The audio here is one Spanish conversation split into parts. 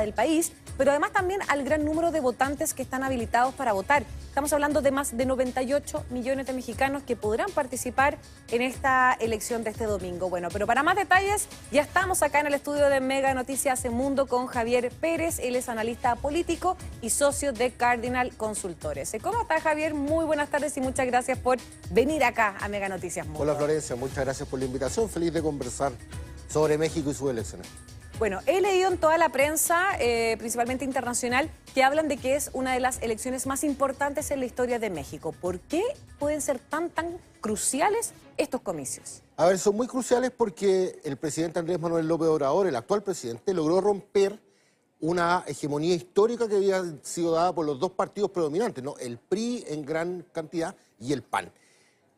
del país, pero además también al gran número de votantes que están habilitados para votar. Estamos hablando de más de 98 millones de mexicanos que podrán participar en esta elección de este domingo. Bueno, pero para más detalles, ya estamos acá en el estudio de Mega Noticias en Mundo con Javier Pérez. Él es analista político y socio de Cardinal Consultores. ¿Cómo está, Javier? Muy buenas tardes y muchas gracias por venir acá a Mega Noticias Mundo. Hola, Florencia, muchas gracias por la invitación. Feliz de conversar sobre México y sus elecciones. Bueno, he leído en toda la prensa, principalmente internacional, que hablan de que es una de las elecciones más importantes en la historia de México. ¿Por qué pueden ser tan cruciales estos comicios? A ver, son muy cruciales porque el presidente Andrés Manuel López Obrador, el actual presidente, logró romper una hegemonía histórica que había sido dada por los dos partidos predominantes, ¿no? El PRI en gran cantidad y el PAN.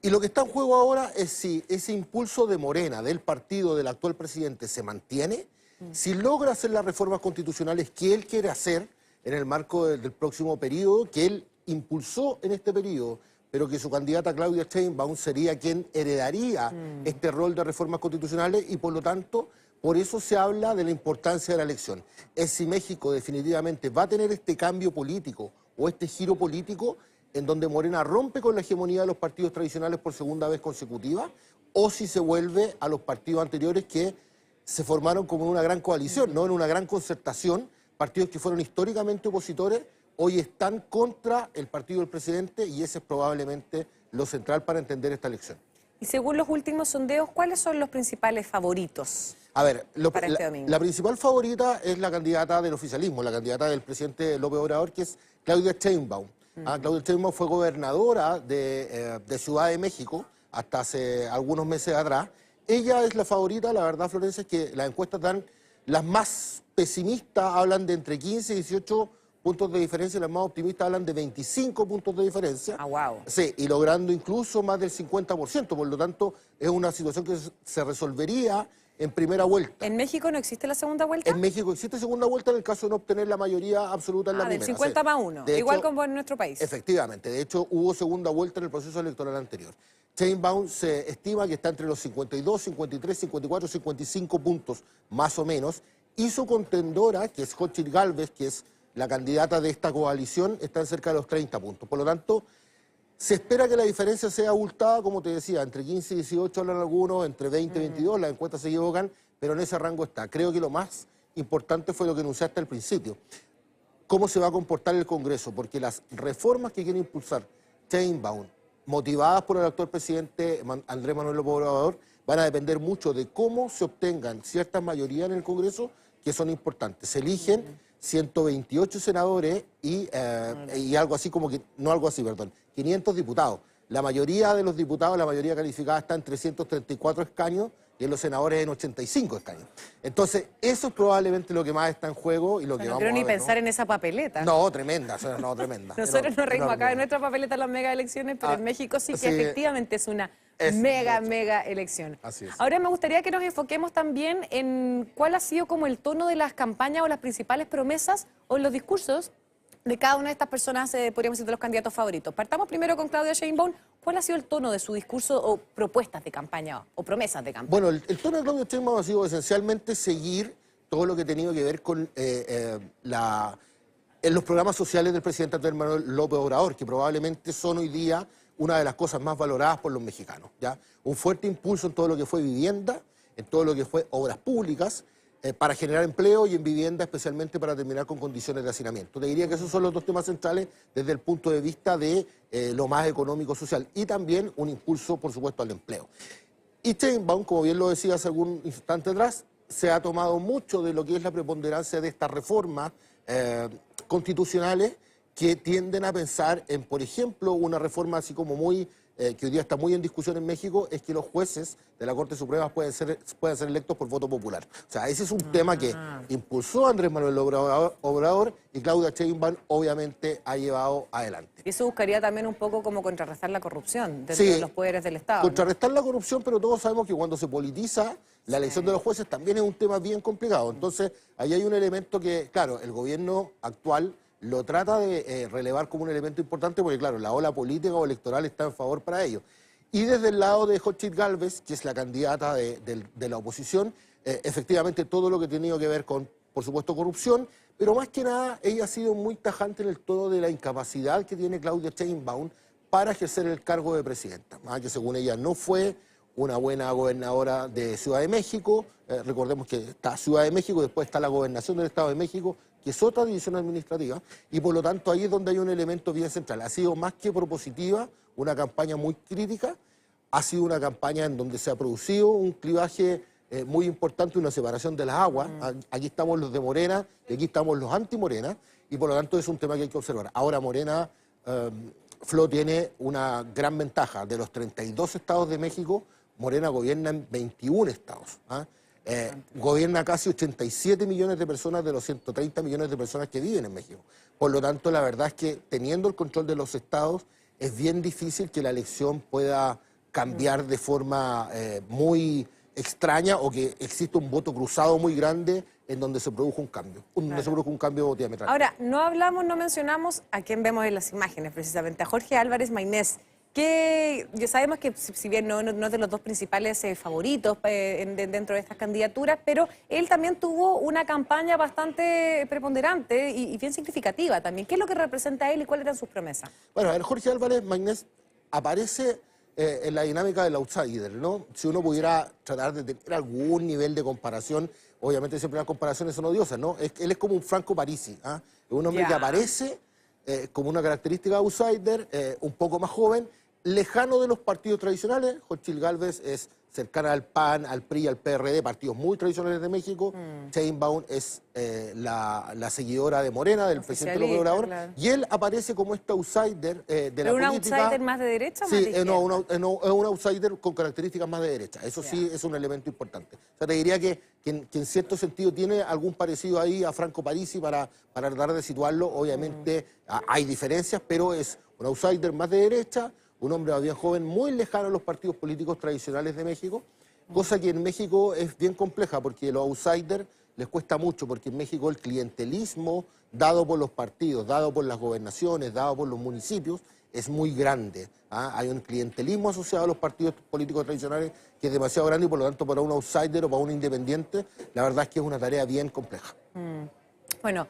Y lo que está en juego ahora es si ese impulso de Morena, del partido del actual presidente, se mantiene, si logra hacer las reformas constitucionales que él quiere hacer en el marco del próximo periodo, que él impulsó en este periodo, pero que su candidata Claudia Sheinbaum sería quien heredaría este rol de reformas constitucionales y por lo tanto, por eso se habla de la importancia de la elección. Es si México definitivamente va a tener este cambio político o este giro político en donde Morena rompe con la hegemonía de los partidos tradicionales por segunda vez consecutiva, o si se vuelve a los partidos anteriores que se formaron como una gran coalición, ¿no? En una gran concertación, partidos que fueron históricamente opositores, hoy están contra el partido del presidente y ese es probablemente lo central para entender esta elección. Y según los últimos sondeos, ¿cuáles son los principales favoritos? A ver, para este domingo? La principal favorita es la candidata del oficialismo, la candidata del presidente López Obrador, que es Claudia Sheinbaum. Claudia Sheinbaum fue gobernadora de Ciudad de México hasta hace algunos meses atrás. Ella es la favorita, la verdad, Florencia, es que las encuestas dan, las más pesimistas hablan de entre 15 y 18 puntos de diferencia, y las más optimistas hablan de 25 puntos de diferencia. Ah, wow. Sí, y logrando incluso más del 50%, por lo tanto, es una situación que se resolvería en primera vuelta. ¿En México no existe la segunda vuelta? En México existe segunda vuelta en el caso de no obtener la mayoría absoluta en la primera. Del 50 más 1, igual como en nuestro país. Efectivamente, de hecho hubo segunda vuelta en el proceso electoral anterior. Sheinbaum se estima que está entre los 52, 53, 54, 55 puntos, más o menos, y su contendora, que es Xochitl Gálvez, que es la candidata de esta coalición, está en cerca de los 30 puntos. Por lo tanto, se espera que la diferencia sea abultada, como te decía, entre 15 y 18 hablan algunos, entre 20 y 22, las encuestas se equivocan, pero en ese rango está. Creo que lo más importante fue lo que enunciaste al principio. ¿Cómo se va a comportar el Congreso? Porque las reformas que quiere impulsar Sheinbaum, motivadas por el actual presidente Andrés Manuel López Obrador, van a depender mucho de cómo se obtengan ciertas mayorías en el Congreso que son importantes. Se eligen 128 senadores y algo así como que, no algo así, perdón, 500 diputados. La mayoría de los diputados, la mayoría calificada está en 334 escaños y en los senadores en 85 escaños. Entonces, eso es probablemente lo que más está en juego y lo que vamos a ver. No quiero ni pensar en esa papeleta. No, tremenda, no, tremenda. Nosotros nos reímos acá de nuestra papeleta en las mega elecciones, pero en México sí que efectivamente es una mega elección. Así es. Ahora me gustaría que nos enfoquemos también en cuál ha sido como el tono de las campañas o las principales promesas o los discursos de cada una de estas personas, podríamos decir, de los candidatos favoritos. Partamos primero con Claudia Sheinbaum. ¿Cuál ha sido el tono de su discurso o propuestas de campaña o promesas de campaña? Bueno, el tono de Claudia Sheinbaum ha sido esencialmente seguir todo lo que ha tenido que ver con en los programas sociales del presidente Andrés Manuel López Obrador, que probablemente son hoy día una de las cosas más valoradas por los mexicanos, ¿ya? Un fuerte impulso en todo lo que fue vivienda, en todo lo que fue obras públicas, para generar empleo y en vivienda especialmente para terminar con condiciones de hacinamiento. Te diría que esos son los dos temas centrales desde el punto de vista de lo más económico-social y también un impulso, por supuesto, al empleo. Y Sheinbaum, como bien lo decía hace algún instante atrás, se ha tomado mucho de lo que es la preponderancia de estas reformas constitucionales que tienden a pensar en, por ejemplo, una reforma así como muy que hoy día está muy en discusión en México, es que los jueces de la Corte Suprema pueden ser electos por voto popular. O sea, ese es un tema que impulsó Andrés Manuel Obrador y Claudia Sheinbaum obviamente ha llevado adelante. Y eso buscaría también un poco como contrarrestar la corrupción dentro de los poderes del Estado. Contrarrestar la corrupción, pero todos sabemos que cuando se politiza la elección de los jueces también es un tema bien complicado. Entonces, ahí hay un elemento que, claro, el gobierno actual lo trata de relevar como un elemento importante porque, claro, la ola política o electoral está en favor para ello. Y desde el lado de Xochitl Gálvez, que es la candidata de la oposición, efectivamente todo lo que ha tenido que ver con, por supuesto, corrupción, pero más que nada ella ha sido muy tajante en el tono de la incapacidad que tiene Claudia Sheinbaum para ejercer el cargo de presidenta, que según ella no fue una buena gobernadora de Ciudad de México. Recordemos que está Ciudad de México, después está la gobernación del Estado de México, que es otra división administrativa, y por lo tanto ahí es donde hay un elemento bien central. Ha sido más que propositiva, una campaña muy crítica, ha sido una campaña en donde se ha producido un clivaje muy importante, una separación de las aguas. Aquí estamos los de Morena y aquí estamos los anti-Morena, y por lo tanto es un tema que hay que observar. Ahora Morena, Flo, tiene una gran ventaja. De los 32 estados de México, Morena gobierna en 21 estados. Gobierna casi 87 millones de personas de los 130 millones de personas que viven en México. Por lo tanto, la verdad es que teniendo el control de los estados, es bien difícil que la elección pueda cambiar de forma muy extraña, o que exista un voto cruzado muy grande en donde se produjo un cambio, donde se produjo un cambio diametral. Ahora, no mencionamos a quién vemos en las imágenes, precisamente, a Jorge Álvarez Maynés, que ya sabemos que si bien no es de los dos principales favoritos dentro de estas candidaturas, pero él también tuvo una campaña bastante preponderante y bien significativa también. ¿Qué es lo que representa él y cuáles eran sus promesas? Bueno, el Jorge Álvarez Maynés aparece en la dinámica del outsider, ¿no? Si uno pudiera tratar de tener algún nivel de comparación, obviamente siempre las comparaciones son odiosas, ¿no? Él es como un Franco Parisi, es un hombre que aparece como una característica outsider, un poco más joven, lejano de los partidos tradicionales. Xochitl Gálvez es cercana al PAN, al PRI, al PRD, partidos muy tradicionales de México. Sheinbaum es la seguidora de Morena, del presidente López Obrador, claro. Y él aparece como este outsider de la política. ¿Un outsider más de derecha o más de izquierda? No, es un outsider con características más de derecha. Eso sí es un elemento importante. O sea, te diría que en cierto sentido tiene algún parecido ahí a Franco Parisi para tratar de situarlo. Obviamente hay diferencias, pero es un outsider más de derecha, un hombre bien joven, muy lejano a los partidos políticos tradicionales de México, cosa que en México es bien compleja, porque los outsiders les cuesta mucho, porque en México el clientelismo dado por los partidos, dado por las gobernaciones, dado por los municipios, es muy grande. Hay un clientelismo asociado a los partidos políticos tradicionales que es demasiado grande, y por lo tanto para un outsider o para un independiente, la verdad es que es una tarea bien compleja. Bueno,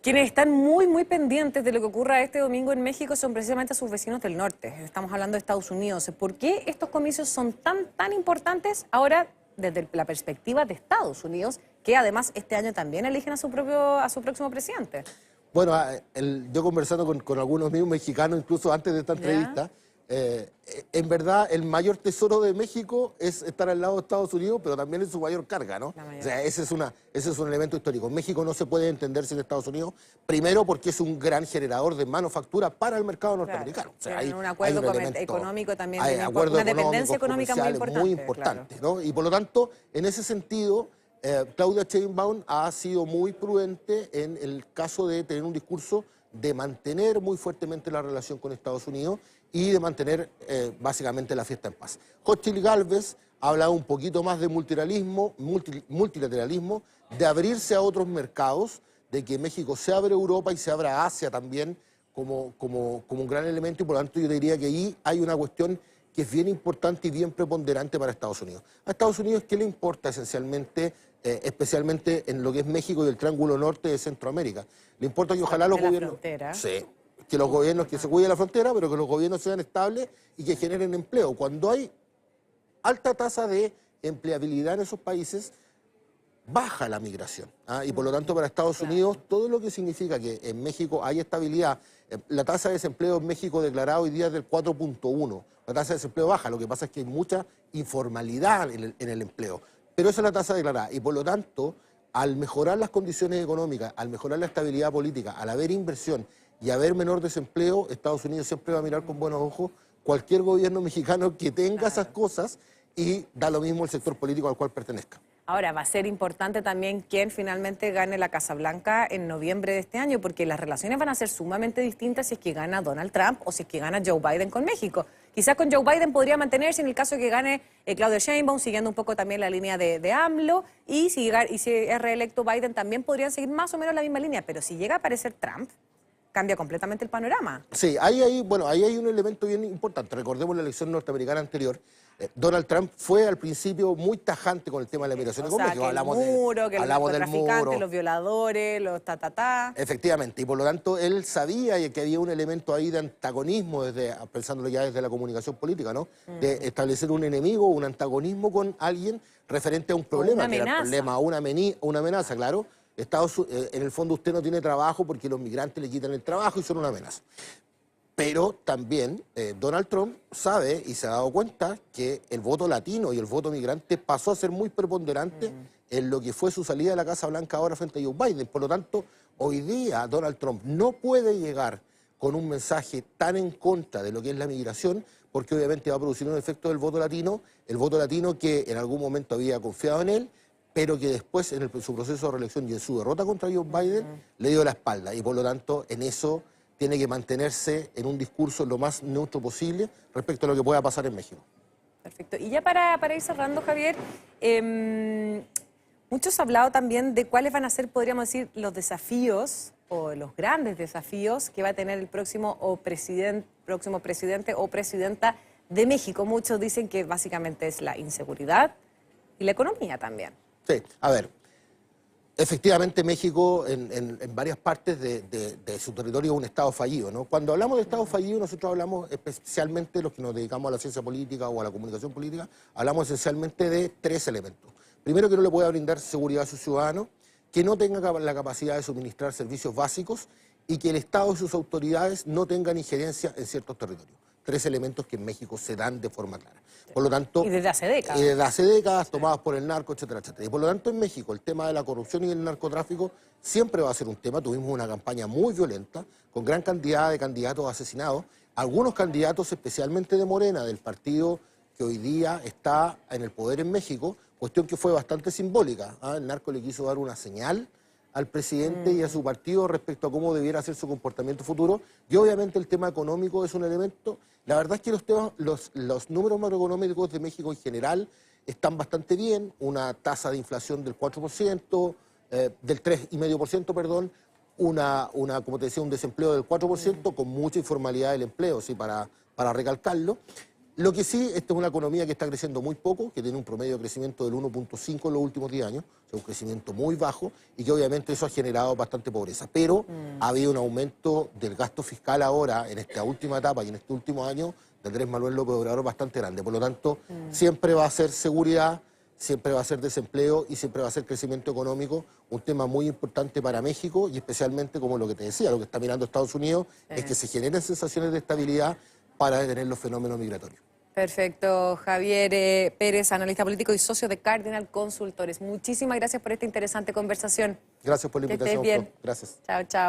quienes están muy pendientes de lo que ocurra este domingo en México son precisamente sus vecinos del norte. Estamos hablando de Estados Unidos. ¿Por qué estos comicios son tan importantes ahora desde la perspectiva de Estados Unidos, que además este año también eligen a su próximo presidente? Bueno, yo conversando con algunos amigos mexicanos, incluso antes de esta entrevista, en verdad el mayor tesoro de México es estar al lado de Estados Unidos, pero también es su mayor carga, ¿no? O sea, ese es un elemento histórico. México no se puede entender sin Estados Unidos, primero porque es un gran generador de manufactura para el mercado norteamericano. O sea, hay un acuerdo económico también, una dependencia económica muy importante, claro, ¿no? Y por lo tanto, en ese sentido, Claudia Sheinbaum ha sido muy prudente en el caso de tener un discurso de mantener muy fuertemente la relación con Estados Unidos y de mantener básicamente la fiesta en paz. Xochitl Gálvez ha hablado un poquito más de multilateralismo, de abrirse a otros mercados, de que México se abre a Europa y se abre a Asia también como un gran elemento, y por lo tanto yo diría que ahí hay una cuestión que es bien importante y bien preponderante para Estados Unidos. A Estados Unidos, ¿qué le importa esencialmente, especialmente en lo que es México y el Triángulo Norte de Centroamérica? Le importa que ojalá los gobiernos... Sí, que los gobiernos, que se cuide la frontera, pero que los gobiernos sean estables y que generen empleo. Cuando hay alta tasa de empleabilidad en esos países, baja la migración. Y por lo tanto para Estados Unidos, todo lo que significa que en México hay estabilidad. La tasa de desempleo en México declarada hoy día es del 4.1. La tasa de desempleo baja, lo que pasa es que hay mucha informalidad en el empleo. Pero esa es la tasa declarada, y por lo tanto, al mejorar las condiciones económicas, al mejorar la estabilidad política, al haber inversión y haber menor desempleo, Estados Unidos siempre va a mirar con buenos ojos cualquier gobierno mexicano que tenga esas cosas, y da lo mismo el sector político al cual pertenezca. Ahora, va a ser importante también quién finalmente gane la Casa Blanca en noviembre de este año, porque las relaciones van a ser sumamente distintas si es que gana Donald Trump o si es que gana Joe Biden con México. Quizás con Joe Biden podría mantenerse en el caso de que gane Claudia Sheinbaum, siguiendo un poco también la línea de AMLO, y si es reelecto Biden también podrían seguir más o menos la misma línea, pero si llega a aparecer Trump, cambia completamente el panorama. Sí, ahí hay un elemento bien importante. Recordemos la elección norteamericana anterior. Donald Trump fue al principio muy tajante con el tema de la migración O sea, económica. que Hablamos el muro, de, que los hablamos del narcotraficantes, muro. los violadores, los ta. Efectivamente, y por lo tanto él sabía que había un elemento ahí de antagonismo, pensándolo ya desde la comunicación política, ¿no? De establecer un enemigo, un antagonismo con alguien referente a un problema, una que era el amenaza. problema, una amenaza, claro. En el fondo usted no tiene trabajo porque los migrantes le quitan el trabajo y son una amenaza. Pero también Donald Trump sabe y se ha dado cuenta que el voto latino y el voto migrante pasó a ser muy preponderante en lo que fue su salida de la Casa Blanca ahora frente a Joe Biden. Por lo tanto, hoy día Donald Trump no puede llegar con un mensaje tan en contra de lo que es la migración, porque obviamente va a producir un efecto del voto latino, el voto latino que en algún momento había confiado en él, pero que después en su proceso de reelección y en su derrota contra Joe Biden le dio la espalda. Y por lo tanto, en eso tiene que mantenerse en un discurso lo más neutro posible respecto a lo que pueda pasar en México. Perfecto. Y ya para ir cerrando, Javier, muchos han hablado también de cuáles van a ser, podríamos decir, los desafíos o los grandes desafíos que va a tener el próximo presidente o presidenta de México. Muchos dicen que básicamente es la inseguridad y la economía también. Sí, a ver, efectivamente México en varias partes de su territorio es un estado fallido, ¿no? Cuando hablamos de estado fallido, nosotros hablamos especialmente los que nos dedicamos a la ciencia política o a la comunicación política, hablamos esencialmente de tres elementos. Primero, que no le pueda brindar seguridad a sus ciudadanos, que no tenga la capacidad de suministrar servicios básicos y que el Estado y sus autoridades no tengan injerencia en ciertos territorios. Tres elementos que en México se dan de forma clara. Por lo tanto, Y desde hace décadas. Y desde hace décadas, tomadas por el narco, etcétera, etcétera. Y por lo tanto, en México, el tema de la corrupción y el narcotráfico siempre va a ser un tema. Tuvimos una campaña muy violenta, con gran cantidad de candidatos asesinados. Algunos candidatos, especialmente de Morena, del partido que hoy día está en el poder en México, cuestión que fue bastante simbólica. El narco le quiso dar una señal al presidente y a su partido respecto a cómo debiera ser su comportamiento futuro. Y obviamente el tema económico es un elemento. La verdad es que los números macroeconómicos de México en general están bastante bien. Una tasa de inflación del 4%, del 3,5%, perdón. Como te decía, un desempleo del 4%, con mucha informalidad del empleo, sí, para recalcarlo. Lo que sí, esta es una economía que está creciendo muy poco, que tiene un promedio de crecimiento del 1,5 en los últimos 10 años, o sea, un crecimiento muy bajo, y que obviamente eso ha generado bastante pobreza. Pero ha habido un aumento del gasto fiscal ahora, en esta última etapa y en este último año, de Andrés Manuel López Obrador, bastante grande. Por lo tanto, siempre va a ser seguridad, siempre va a ser desempleo y siempre va a ser crecimiento económico, un tema muy importante para México, y especialmente, como lo que te decía, lo que está mirando Estados Unidos, es que se generen sensaciones de estabilidad para detener los fenómenos migratorios. Perfecto. Javier Pérez, analista político y socio de Cardinal Consultores. Muchísimas gracias por esta interesante conversación. Gracias por la invitación. Que estés bien. Gracias. Chao, chao.